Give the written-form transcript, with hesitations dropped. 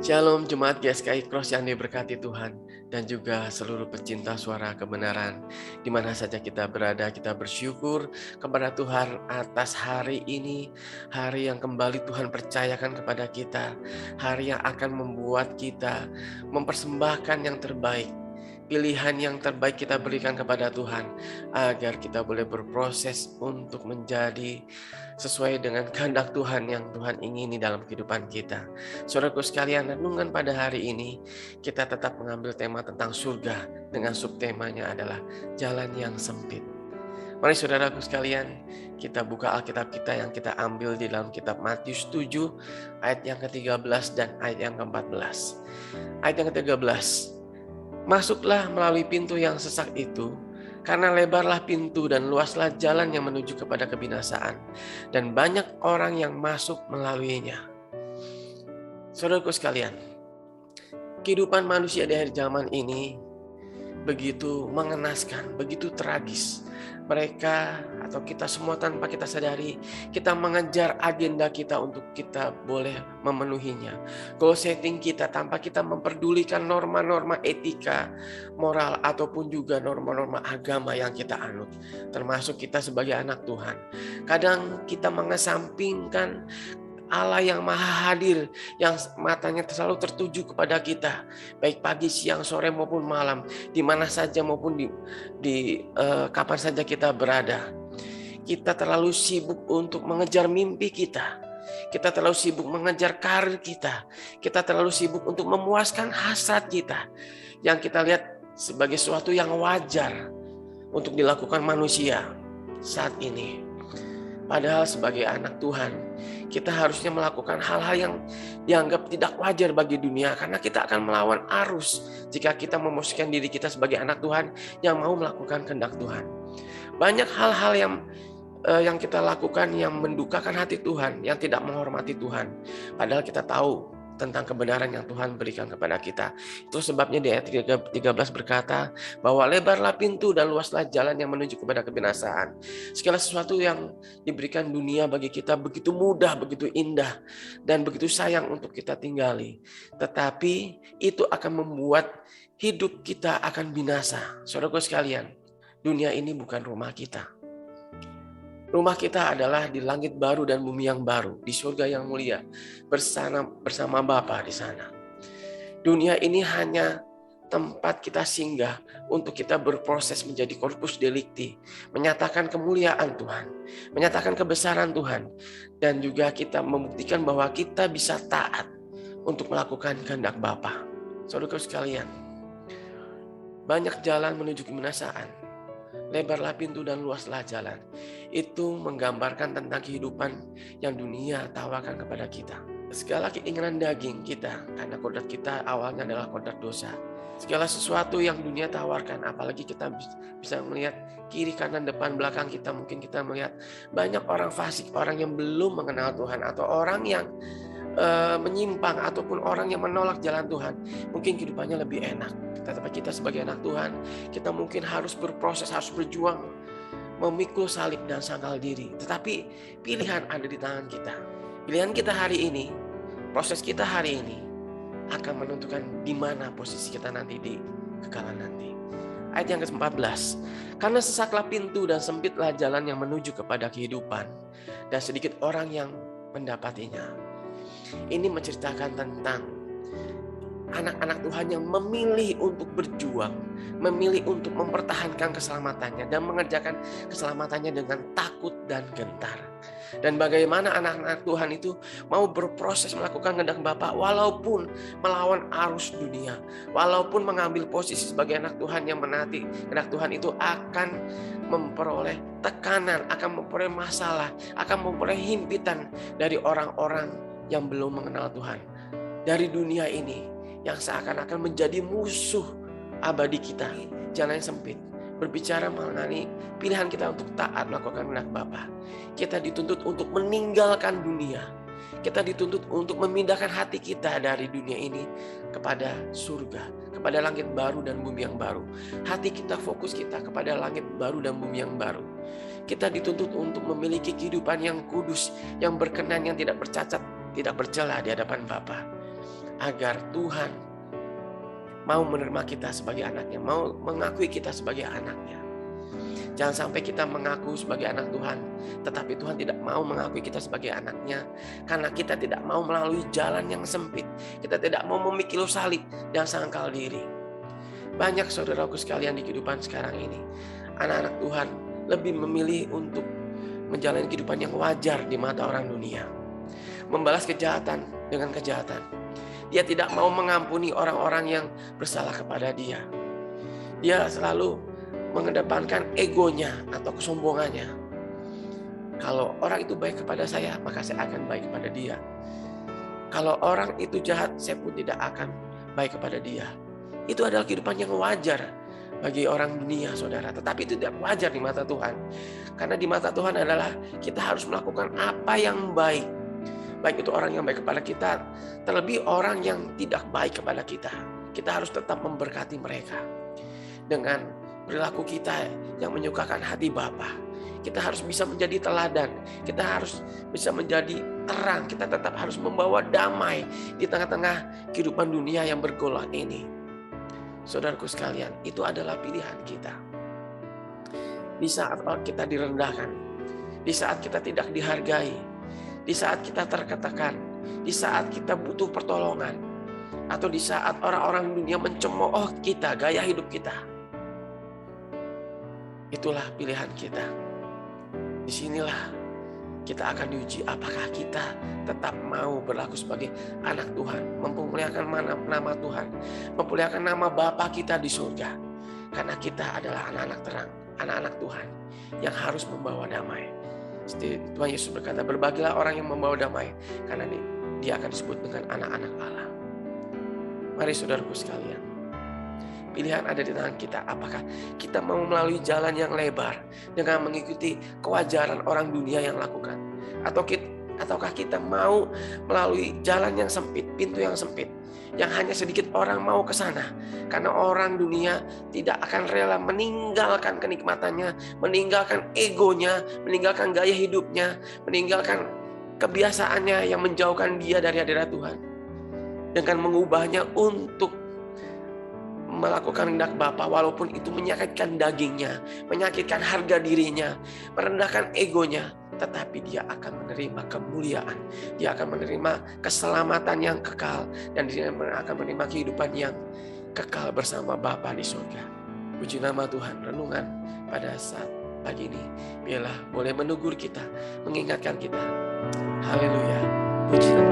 Shalom Jemaat GSKI Cross yang diberkati Tuhan dan juga seluruh pecinta suara kebenaran. Di mana saja kita berada, kita bersyukur kepada Tuhan atas hari ini, hari yang kembali Tuhan percayakan kepada kita, hari yang akan membuat kita mempersembahkan yang terbaik. Pilihan yang terbaik kita berikan kepada Tuhan agar kita boleh berproses untuk menjadi sesuai dengan kehendak Tuhan yang Tuhan ingini dalam kehidupan kita. Saudaraku sekalian, renungan pada hari ini kita tetap mengambil tema tentang surga dengan subtemanya adalah jalan yang sempit. Mari saudaraku sekalian, kita buka Alkitab kita yang kita ambil di dalam kitab Matius 7 ayat yang ke-13 dan ayat yang ke-14. Ayat yang ke-13. Masuklah melalui pintu yang sesak itu, karena lebarlah pintu dan luaslah jalan yang menuju kepada kebinasaan, dan banyak orang yang masuk melaluinya. Saudaraku sekalian, kehidupan manusia di akhir zaman ini begitu mengenaskan, begitu tragis. Mereka atau kita semua tanpa kita sadari, kita mengejar agenda kita untuk kita boleh memenuhinya. Goal setting kita tanpa kita memperdulikan norma-norma etika, moral, ataupun juga norma-norma agama yang kita anut. Termasuk kita sebagai anak Tuhan. Kadang kita mengesampingkan Allah yang maha hadir, yang matanya selalu tertuju kepada kita, baik pagi, siang, sore maupun malam, di mana saja maupun di kapan saja kita berada. Kita terlalu sibuk untuk mengejar mimpi kita. Kita terlalu sibuk mengejar karir kita. Kita terlalu sibuk untuk memuaskan hasrat kita, yang kita lihat sebagai sesuatu yang wajar untuk dilakukan manusia saat ini. Padahal sebagai anak Tuhan, kita harusnya melakukan hal-hal yang dianggap tidak wajar bagi dunia, karena kita akan melawan arus jika kita memosisikan diri kita sebagai anak Tuhan yang mau melakukan kehendak Tuhan. Banyak hal-hal yang kita lakukan yang mendukakan hati Tuhan, yang tidak menghormati Tuhan. Padahal kita tahu tentang kebenaran yang Tuhan berikan kepada kita. Itu sebabnya di ayat 13 berkata bahwa lebarlah pintu dan luaslah jalan yang menuju kepada kebinasaan. Segala sesuatu yang diberikan dunia bagi kita begitu mudah, begitu indah, dan begitu sayang untuk kita tinggali. Tetapi itu akan membuat hidup kita akan binasa. Saudaraku sekalian, dunia ini bukan rumah kita. Rumah kita adalah di langit baru dan bumi yang baru, di surga yang mulia, bersama Bapa di sana. Dunia ini hanya tempat kita singgah untuk kita berproses menjadi corpus delicti, menyatakan kemuliaan Tuhan, menyatakan kebesaran Tuhan, dan juga kita membuktikan bahwa kita bisa taat untuk melakukan kehendak Bapa. Saudaraku sekalian, banyak jalan menuju kebinasaan. Lebarlah pintu dan luaslah jalan. Itu menggambarkan tentang kehidupan yang dunia tawarkan kepada kita. Segala keinginan daging kita, karena kodrat kita awalnya adalah kodrat dosa. Segala sesuatu yang dunia tawarkan, apalagi kita bisa melihat kiri, kanan, depan, belakang kita. Mungkin kita melihat banyak orang fasik, orang yang belum mengenal Tuhan, atau orang yang menyimpang, ataupun orang yang menolak jalan Tuhan. Mungkin kehidupannya lebih enak. Tetapi kita sebagai anak Tuhan, kita mungkin harus berproses, harus berjuang, memikul salib dan sangkal diri. Tetapi pilihan ada di tangan kita. Pilihan kita hari ini, proses kita hari ini akan menentukan di mana posisi kita nanti di kekalan nanti. Ayat yang ke-14. Karena sesaklah pintu dan sempitlah jalan yang menuju kepada kehidupan, dan sedikit orang yang mendapatinya. Ini menceritakan tentang anak-anak Tuhan yang memilih untuk berjuang, memilih untuk mempertahankan keselamatannya dan mengerjakan keselamatannya dengan takut dan gentar. Dan bagaimana anak-anak Tuhan itu mau berproses melakukan kehendak Bapa walaupun melawan arus dunia, walaupun mengambil posisi sebagai anak Tuhan yang menaati kehendak Tuhan itu akan memperoleh tekanan, akan memperoleh masalah, akan memperoleh himpitan dari orang-orang yang belum mengenal Tuhan, dari dunia ini yang seakan-akan menjadi musuh abadi kita. Jalan yang sempit berbicara mengenai pilihan kita untuk taat melakukan kehendak Bapa. Kita dituntut untuk meninggalkan dunia. Kita dituntut untuk memindahkan hati kita dari dunia ini kepada surga, kepada langit baru dan bumi yang baru. Hati kita, fokus kita kepada langit baru dan bumi yang baru. Kita dituntut untuk memiliki kehidupan yang kudus, yang berkenan, yang tidak bercacat, tidak bercela di hadapan Bapa. agar Tuhan mau menerima kita sebagai anaknya, mau mengakui kita sebagai anaknya. Jangan sampai kita mengaku sebagai anak Tuhan, tetapi Tuhan tidak mau mengakui kita sebagai anaknya, karena kita tidak mau melalui jalan yang sempit. Kita tidak mau memikul salib dan sangkal diri. Banyak saudaraku sekalian di kehidupan sekarang ini, anak-anak Tuhan lebih memilih untuk menjalani kehidupan yang wajar di mata orang dunia. Membalas kejahatan dengan kejahatan. Dia tidak mau mengampuni orang-orang yang bersalah kepada dia. Dia selalu mengedepankan egonya atau kesombongannya. Kalau orang itu baik kepada saya, maka saya akan baik kepada dia. Kalau orang itu jahat, saya pun tidak akan baik kepada dia. Itu adalah kehidupan yang wajar bagi orang dunia, saudara. Tetapi itu tidak wajar di mata Tuhan. Karena di mata Tuhan adalah kita harus melakukan apa yang baik. Baik itu orang yang baik kepada kita, terlebih orang yang tidak baik kepada kita. Kita harus tetap memberkati mereka. Dengan perilaku kita yang menyukakan hati Bapa, kita harus bisa menjadi teladan. Kita harus bisa menjadi terang. Kita tetap harus membawa damai di tengah-tengah kehidupan dunia yang bergolak ini. Saudaraku sekalian, itu adalah pilihan kita. Di saat kita direndahkan, di saat kita tidak dihargai, di saat kita terkatakan, di saat kita butuh pertolongan, atau di saat orang-orang dunia mencemooh kita, gaya hidup kita. Itulah pilihan kita. Disinilah kita akan diuji apakah kita tetap mau berlaku sebagai anak Tuhan, mempermuliakan nama Tuhan, mempermuliakan nama Bapa kita di surga. Karena kita adalah anak-anak terang, anak-anak Tuhan yang harus membawa damai. Tuhan Yesus berkata, berbahagialah orang yang membawa damai, karena dia akan disebut dengan anak-anak Allah. Mari saudaraku sekalian, pilihan ada di tangan kita. Apakah kita mau melalui jalan yang lebar dengan mengikuti kewajaran orang dunia yang lakukan, ataukah kita mau melalui jalan yang sempit, pintu yang sempit, yang hanya sedikit orang mau ke sana, karena orang dunia tidak akan rela meninggalkan kenikmatannya, meninggalkan egonya, meninggalkan gaya hidupnya, meninggalkan kebiasaannya yang menjauhkan dia dari hadirat Tuhan, dengan mengubahnya untuk melakukan kehendak Bapa, walaupun itu menyakitkan dagingnya, menyakitkan harga dirinya, merendahkan egonya, tetapi dia akan menerima kemuliaan, dia akan menerima keselamatan yang kekal, dan dia akan menerima kehidupan yang kekal bersama Bapa di surga. Puji nama Tuhan. Renungan pada saat pagi ini biarlah boleh menegur kita, mengingatkan kita. Haleluya. Puji nama